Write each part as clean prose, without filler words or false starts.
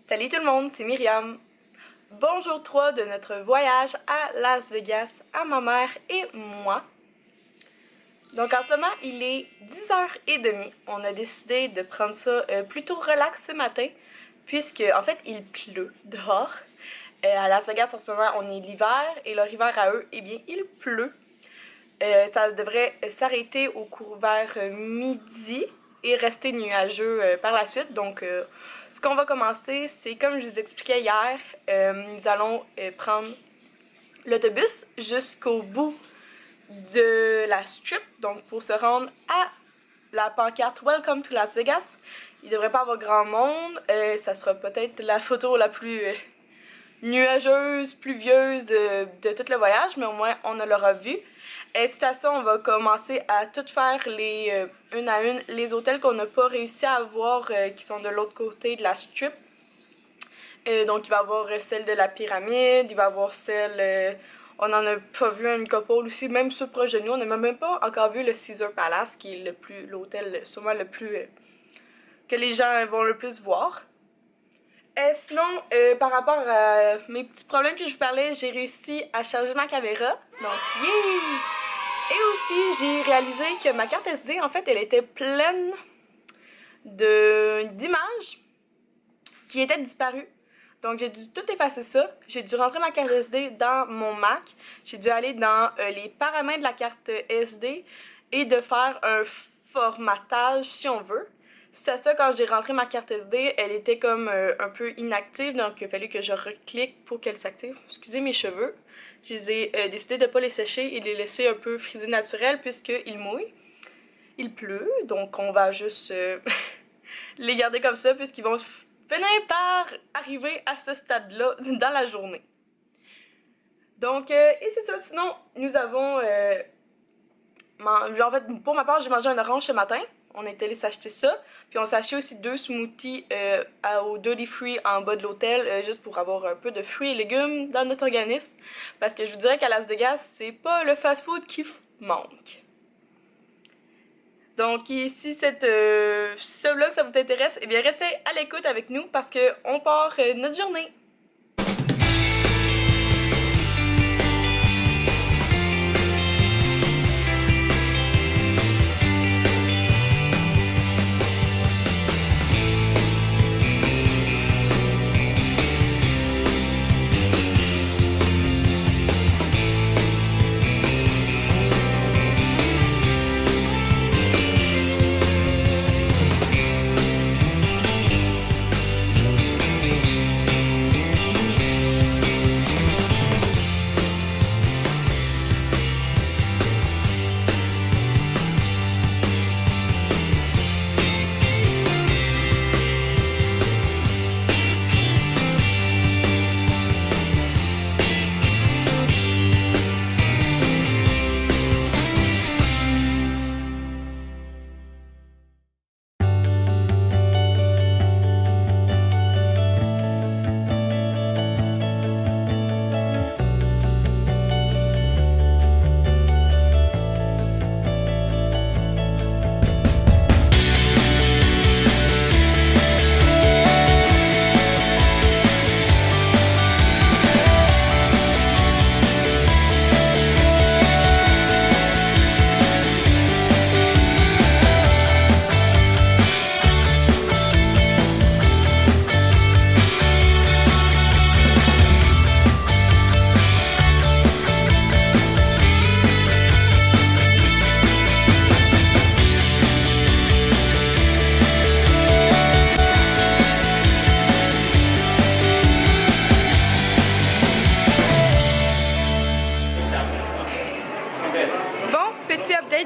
Salut tout le monde, c'est Myriam. Bonjour 3 de notre voyage à Las Vegas à ma mère et moi. Donc en ce moment, il est 10h30. On a décidé de prendre ça plutôt relax ce matin, puisque en fait il pleut dehors. À Las Vegas en ce moment, on est l'hiver et leur hiver à eux, eh bien il pleut. Ça devrait s'arrêter au cours vers midi et rester nuageux par la suite. Donc ce qu'on va commencer, c'est comme je vous expliquais hier, nous allons prendre l'autobus jusqu'au bout de la strip, donc pour se rendre à la pancarte Welcome to Las Vegas. Il devrait pas avoir grand monde, ça sera peut-être la photo la plus nuageuse, pluvieuse de tout le voyage, mais au moins on l'aura vu. Suite à ça, on va commencer à tout faire une à une les hôtels qu'on n'a pas réussi à voir qui sont de l'autre côté de la strip. Donc il va y avoir celle de la pyramide, il va y avoir celle, on en a pas vu une couple aussi, même ceux proche de nous, on n'a même pas encore vu le Caesar Palace qui est l'hôtel sûrement le plus que les gens vont le plus voir. Sinon, par rapport à mes petits problèmes que je vous parlais, j'ai réussi à charger ma caméra. Donc, yeah! Et aussi, j'ai réalisé que ma carte SD, en fait, elle était pleine d'images qui étaient disparues. Donc, j'ai dû tout effacer ça. J'ai dû rentrer ma carte SD dans mon Mac. J'ai dû aller dans les paramètres de la carte SD et de faire un formatage, si on veut. Suite à ça, quand j'ai rentré ma carte SD, elle était comme un peu inactive, donc il a fallu que je reclique pour qu'elle s'active. Excusez mes cheveux. Je les ai décidé de ne pas les sécher et de les laisser un peu frisés naturels puisqu'ils mouillent. Il pleut, donc on va juste les garder comme ça puisqu'ils vont finir par arriver à ce stade-là dans la journée. Donc, et c'est ça. Sinon, nous avons... en fait, pour ma part, j'ai mangé un orange ce matin. On est allé s'acheter ça. Puis on s'est acheté aussi 2 smoothies au Duty Free en bas de l'hôtel, juste pour avoir un peu de fruits et légumes dans notre organisme. Parce que je vous dirais qu'à Las Vegas, c'est pas le fast-food qui manque. Donc si ce vlog ça vous intéresse, eh bien restez à l'écoute avec nous parce qu'on part notre journée.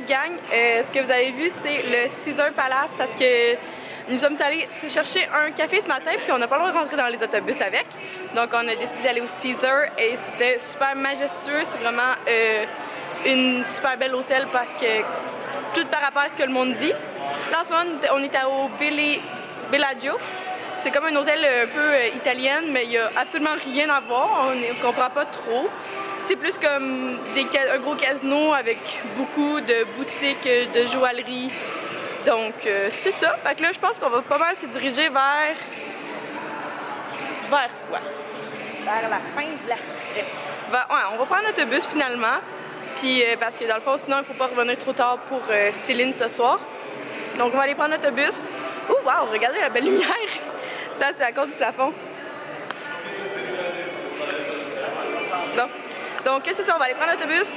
Gang, ce que vous avez vu c'est le Caesar Palace parce que nous sommes allés chercher un café ce matin puis on n'a pas le droit de rentrer dans les autobus avec. Donc on a décidé d'aller au Caesar et c'était super majestueux, c'est vraiment une super belle hôtel parce que tout par rapport à ce que le monde dit. Là en ce moment on est au Bellagio. C'est comme un hôtel un peu italien mais il n'y a absolument rien à voir, on ne comprend pas trop. C'est plus comme un gros casino avec beaucoup de boutiques de joaillerie. Donc c'est ça. Fait que là je pense qu'on va pas mal se diriger vers Vers quoi? Vers la fin de la strip. Ben, ouais, on va prendre l'autobus finalement. Puis parce que dans le fond, sinon il faut pas revenir trop tard pour Céline ce soir. Donc on va aller prendre l'autobus. Oh wow, regardez la belle lumière! Là, c'est à cause du plafond. Bon. Donc c'est ça, on va aller prendre l'autobus.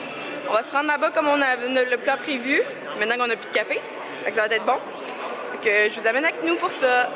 On va se rendre là-bas comme on a le plan prévu. Maintenant qu'on a plus de café. Donc ça va être bon. Donc je vous amène avec nous pour ça.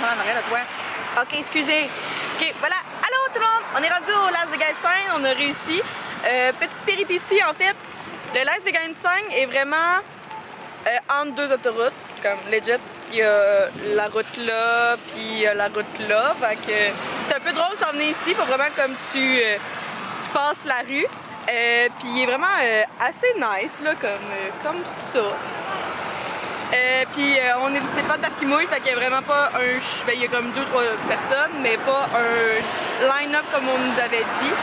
En arrière de toi. Ok, excusez. Ok, voilà. Allô tout le monde! On est rendu au Las Vegas Sign, on a réussi. Petite péripétie en fait. Le Las Vegas Sign est vraiment entre deux autoroutes, comme legit. Il y a la route là, puis la route là. Fait que c'est un peu drôle s'en venir ici, faut vraiment comme tu passes la rue. Puis il est vraiment assez nice là, comme ça. Puis on est du Stéphane parce qu'il mouille, fait qu'il y a vraiment pas un... Ben, il y a comme 2-3 personnes, mais pas un line-up comme on nous avait dit.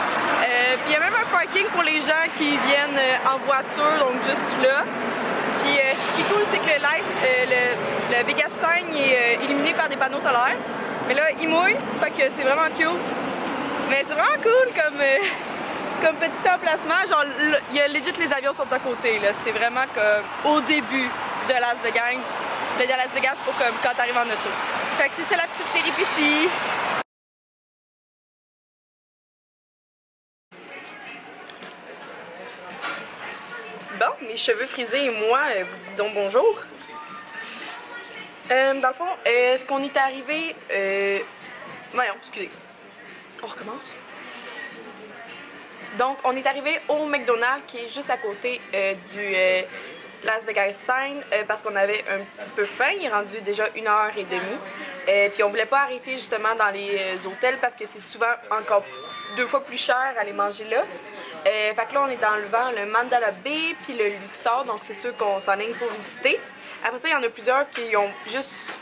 Puis il y a même un parking pour les gens qui viennent en voiture, donc juste là. Puis ce qui est cool, c'est que le Vegas Sign est illuminé par des panneaux solaires. Mais là, il mouille, fait que c'est vraiment cute. Mais c'est vraiment cool comme petit emplacement. Genre, il y a legit les avions sont à côté, là. C'est vraiment comme au début de Las Vegas, de Las Vegas pour comme quand t'arrives en auto. Fait que c'est la petite péripétie. Bon, mes cheveux frisés et moi vous disons bonjour. Dans le fond, est-ce qu'on est arrivé... Voyons, excusez. On recommence. Donc, on est arrivé au McDonald's qui est juste à côté du Las Vegas Sign parce qu'on avait un petit peu faim. Il est rendu déjà 1h30. Puis on voulait pas arrêter justement dans les hôtels parce que c'est souvent encore 2 fois plus cher aller manger là. Fait que là, on est enlevant le Mandala Bay puis le Luxor, donc c'est sûr qu'on s'enligne pour visiter. Après ça, il y en a plusieurs qui ont juste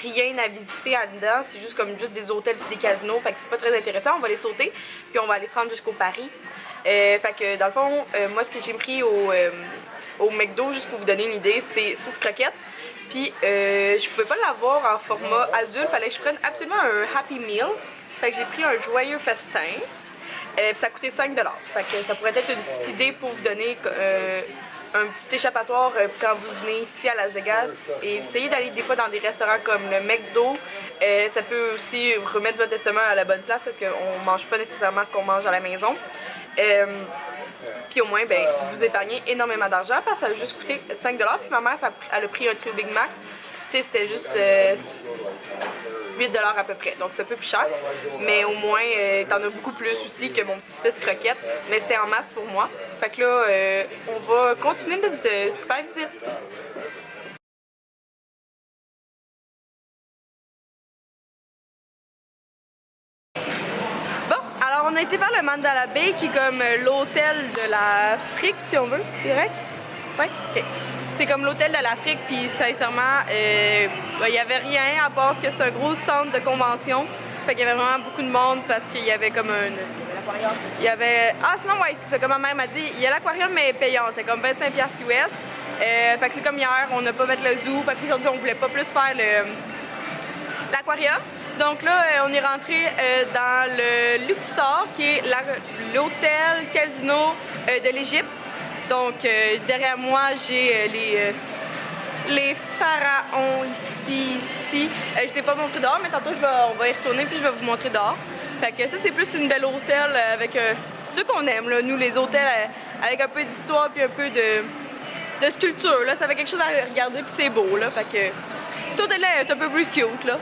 rien à visiter en dedans, c'est juste comme juste des hôtels et des casinos, fait que c'est pas très intéressant, on va les sauter, puis on va aller se rendre jusqu'au Paris. Fait que dans le fond, moi ce que j'ai pris au McDo, juste pour vous donner une idée, c'est 6 croquettes. Puis je pouvais pas l'avoir en format adulte, fallait que je prenne absolument un Happy Meal. Fait que j'ai pris un joyeux festin. Puis ça a coûté 5$. Fait que ça pourrait être une petite idée pour vous donner un petit échappatoire quand vous venez ici à Las Vegas. Et essayez d'aller des fois dans des restaurants comme le McDo. Ça peut aussi remettre votre estomac à la bonne place parce qu'on mange pas nécessairement ce qu'on mange à la maison. Puis au moins, ben, vous épargnez énormément d'argent parce que ça a juste coûté 5$. Puis ma mère, elle a pris un trio Big Mac. Tu sais, c'était juste 8$ à peu près. Donc c'est un peu plus cher. Mais au moins, t'en as beaucoup plus aussi que mon petit 6 croquettes. Mais c'était en masse pour moi. Fait que là, on va continuer notre super visite. Alors, on a été vers le Mandala Bay, qui est comme l'hôtel de l'Afrique, si on veut, c'est vrai? Ouais? Ok. C'est comme l'hôtel de l'Afrique, puis sincèrement, il y avait rien à part que c'est un gros centre de convention. Fait qu'il y avait vraiment beaucoup de monde parce qu'il y avait comme il y avait... Ah, sinon, ouais, c'est ça, comme ma mère m'a dit, il y a l'aquarium, mais payant, c'est comme 25$ US. Fait que c'est comme hier, on n'a pas fait le zoo. Fait qu'aujourd'hui, on voulait pas plus faire l'aquarium. Donc là, on est rentré dans le Luxor, qui est l'hôtel casino de l'Égypte. Donc derrière moi, j'ai les pharaons ici. Je ne t'ai pas montré dehors, mais tantôt on va y retourner puis je vais vous montrer dehors. Fait que ça, c'est plus une belle hôtel avec c'est ce qu'on aime, là, nous, les hôtels avec un peu d'histoire puis un peu de sculpture. Là. Ça fait quelque chose à regarder puis c'est beau. Là. Fait que cet hôtel-là est un peu plus cute. Là.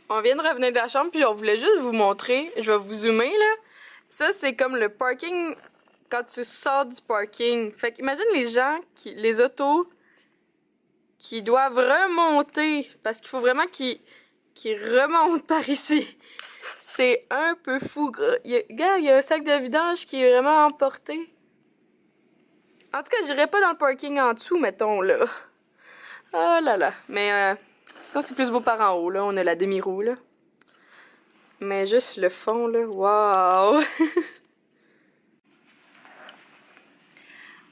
On vient de revenir de la chambre puis on voulait juste vous montrer. Je vais vous zoomer là. Ça, c'est comme le parking quand tu sors du parking. Fait qu'imagine les gens, les autos qui doivent remonter parce qu'il faut vraiment qu'ils remontent par ici. C'est un peu fou. Regarde, il y a un sac de vidange qui est vraiment emporté. En tout cas, j'irais pas dans le parking en dessous, mettons, là. Oh là là. Mais sinon, c'est plus beau par en haut, là. On a la demi-roue, là. Mais juste le fond, là. Waouh!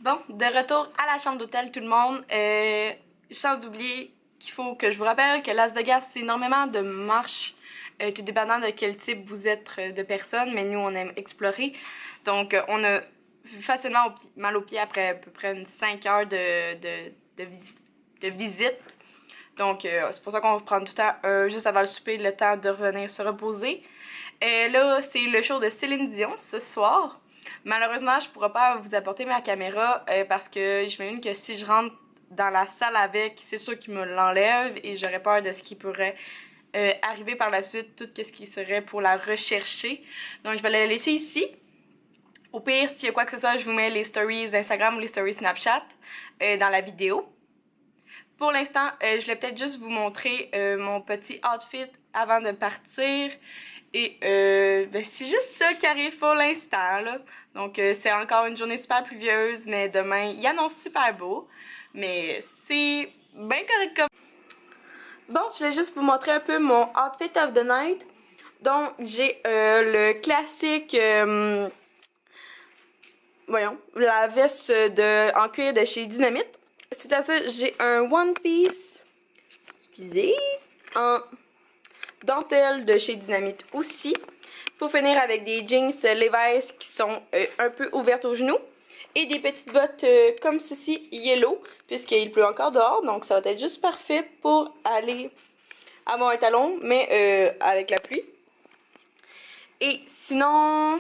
Bon, de retour à la chambre d'hôtel, tout le monde. Sans oublier qu'il faut que je vous rappelle que Las Vegas, c'est énormément de marches, tout dépendant de quel type vous êtes de personne, mais nous, on aime explorer. Donc, on a facilement mal aux pieds après à peu près 5 heures de visite. Donc, c'est pour ça qu'on va prendre tout le temps, juste avant le souper, le temps de revenir se reposer. Là, c'est le show de Céline Dion ce soir. Malheureusement, je ne pourrai pas vous apporter ma caméra parce que j'imagine que si je rentre dans la salle avec, c'est sûr qu'il me l'enlève et j'aurais peur de ce qui pourrait arriver par la suite, tout ce qui serait pour la rechercher. Donc, je vais la laisser ici. Au pire, s'il y a quoi que ce soit, je vous mets les stories Instagram ou les stories Snapchat dans la vidéo. Pour l'instant, je voulais peut-être juste vous montrer mon petit outfit avant de partir. Et ben, c'est juste ça qui arrive pour l'instant, là. Donc, c'est encore une journée super pluvieuse, mais demain, il annonce super beau. Mais c'est bien correct comme... Bon, je voulais juste vous montrer un peu mon outfit of the night. Donc, j'ai le classique... voyons, la veste en cuir de chez Dynamite. Suite à ça, j'ai un One Piece, excusez, en dentelle de chez Dynamite aussi. Pour finir avec des jeans Levi's qui sont un peu ouvertes aux genoux. Et des petites bottes comme ceci, yellow, puisqu'il pleut encore dehors. Donc ça va être juste parfait pour aller avoir un talon, mais avec la pluie. Et sinon...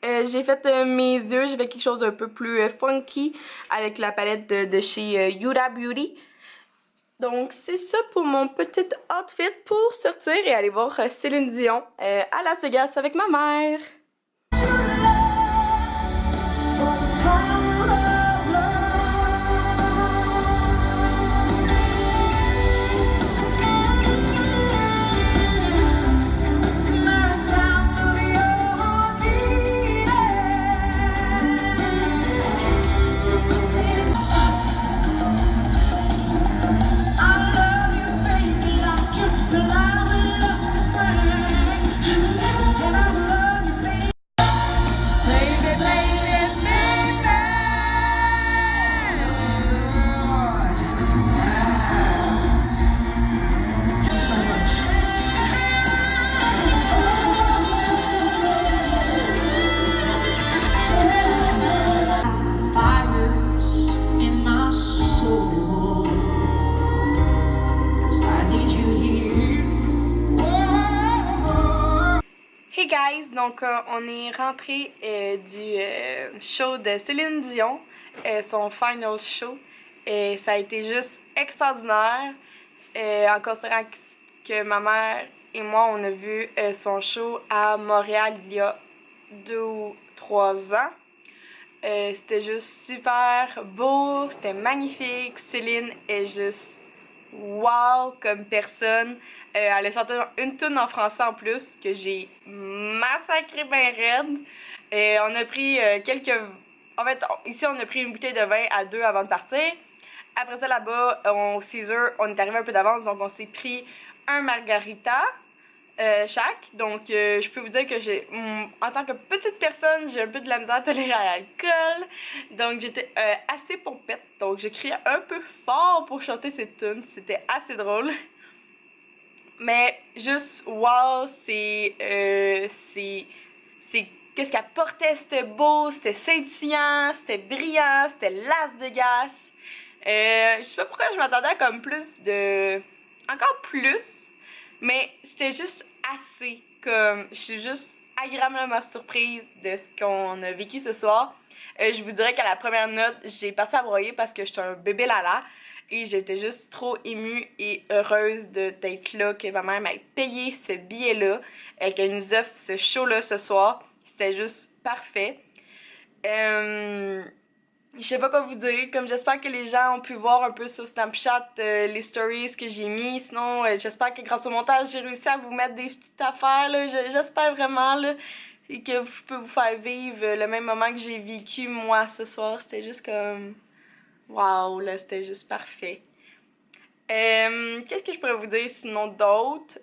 j'ai fait mes yeux, j'ai fait quelque chose d'un peu plus funky avec la palette de chez Huda Beauty. Donc c'est ça pour mon petit outfit pour sortir et aller voir Céline Dion à Las Vegas avec ma mère. Hey guys, donc on est rentré du show de Céline Dion, son final show. Ça a été juste extraordinaire, en considérant que ma mère et moi, on a vu son show à Montréal il y a 2 ou 3 ans. C'était juste super beau, c'était magnifique. Céline est juste wow comme personne. Elle a chanté une tune en français en plus que j'ai massacré ben raide. On a pris quelques... En fait, ici on a pris une bouteille de vin à 2 avant de partir. Après ça là-bas, au Caesar, on est arrivé un peu d'avance, donc on s'est pris un margarita chaque. Donc je peux vous dire que j'ai, en tant que petite personne, j'ai un peu de la misère à tolérer à l'alcool. Donc j'étais assez pompette. Donc j'ai crié un peu fort pour chanter cette tune. C'était assez drôle. Mais juste wow, qu'est-ce qu'elle portait, c'était beau, c'était scintillant, c'était brillant, c'était Las Vegas. Je sais pas pourquoi je m'attendais à comme plus de... Encore plus, mais c'était juste assez. Comme, je suis juste agréablement surprise de ce qu'on a vécu ce soir. Je vous dirais qu'à la première note, j'ai passé à broyer parce que j'étais un bébé lala. Et j'étais juste trop émue et heureuse d'être là, que ma mère m'ait payé ce billet-là, qu'elle nous offre ce show-là ce soir. C'était juste parfait. Je sais pas quoi vous dire, comme j'espère que les gens ont pu voir un peu sur Snapchat les stories que j'ai mis. Sinon, j'espère que grâce au montage, j'ai réussi à vous mettre des petites affaires, là. J'espère vraiment, là, et que je peux vous faire vivre le même moment que j'ai vécu moi ce soir. C'était juste comme... Wow, là, c'était juste parfait. Qu'est-ce que je pourrais vous dire sinon d'autre?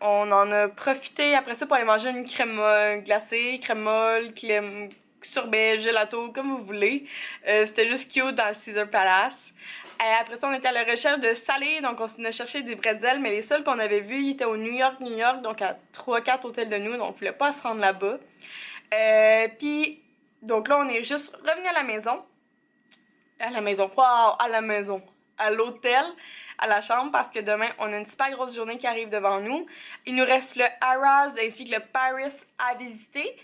On en a profité après ça pour aller manger une crème glacée, crème molle, crème sorbet, gelato, comme vous voulez. C'était juste cute dans le Caesar Palace. Après ça, on était à la recherche de salé, donc on s'est cherché des bretzels, mais les seuls qu'on avait vus, ils étaient au New York, donc à 3-4 hôtels de nous, donc on voulait pas se rendre là-bas. Puis, donc là, on est juste revenu à la maison. À l'hôtel, à la chambre, parce que demain, on a une super grosse journée qui arrive devant nous. Il nous reste le Harrah's ainsi que le Paris à visiter.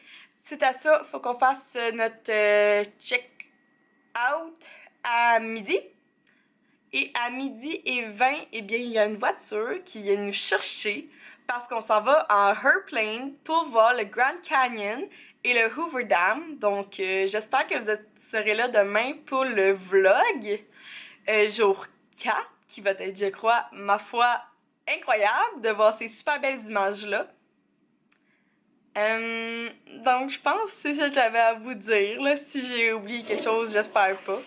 Suite à ça, il faut qu'on fasse notre check-out à midi. Et à 12h20, eh bien, il y a une voiture qui vient nous chercher parce qu'on s'en va en airplane pour voir le Grand Canyon et le Hoover Dam. Donc, j'espère que vous serez là demain pour le vlog jour 4, qui va être, je crois, ma foi, incroyable de voir ces super belles images-là. Donc, je pense que c'est ça que j'avais à vous dire, là. Si j'ai oublié quelque chose, j'espère pas.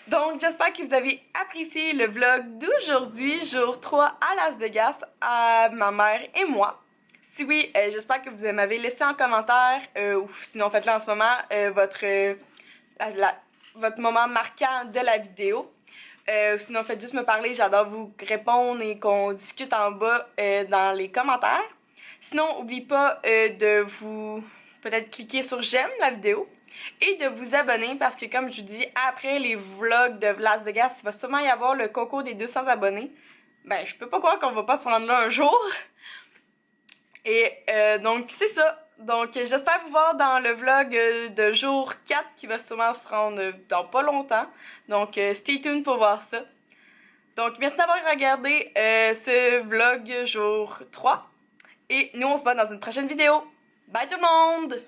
Donc, j'espère que vous avez apprécié le vlog d'aujourd'hui, jour 3 à Las Vegas, à ma mère et moi. Si oui, j'espère que vous m'avez laissé en commentaire, ou sinon faites-le en ce moment, votre moment marquant de la vidéo. Sinon, faites juste me parler, j'adore vous répondre et qu'on discute en bas dans les commentaires. Sinon, n'oubliez pas de vous peut-être cliquer sur j'aime la vidéo et de vous abonner parce que comme je vous dis, après les vlogs de Las Vegas, il va sûrement y avoir le concours des 200 abonnés. Ben, je peux pas croire qu'on va pas se rendre là un jour. Et donc, c'est ça. Donc, j'espère vous voir dans le vlog de jour 4 qui va sûrement se rendre dans pas longtemps. Donc, stay tuned pour voir ça. Donc, merci d'avoir regardé ce vlog jour 3. Et nous, on se voit dans une prochaine vidéo. Bye tout le monde!